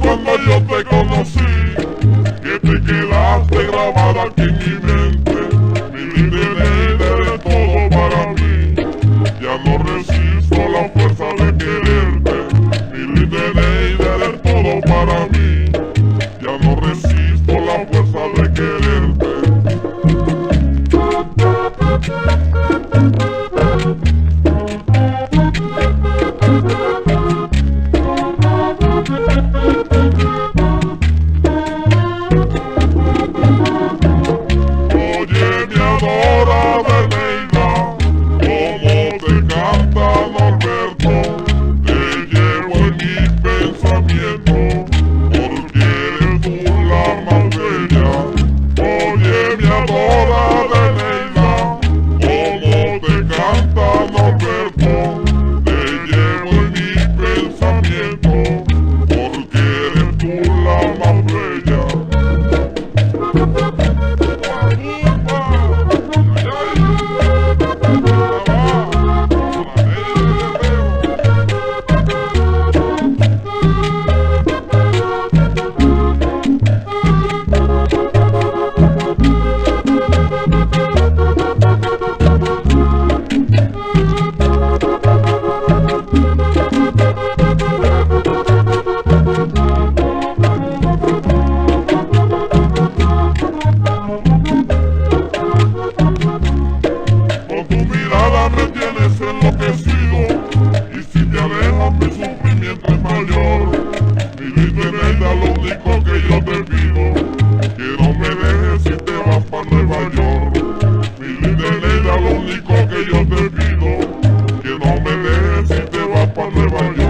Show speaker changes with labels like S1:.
S1: Cuando yo te conocí, que te quedaste grabada aquí en mi mente. Mi linda Eneida, eres todo para mí. Ya no resisto la fuerza de quererte. Mi linda Eneida, eres todo para mí. Ya no resisto la fuerza de quererte. Me tienes enloquecido, y si te alejas mi sufrimiento es mayor. Mi linda Eneida, lo único que yo te pido, que no me dejes si te vas para Nueva York. Mi linda Eneida, lo único que yo te pido, que no me dejes si te vas para Nueva York.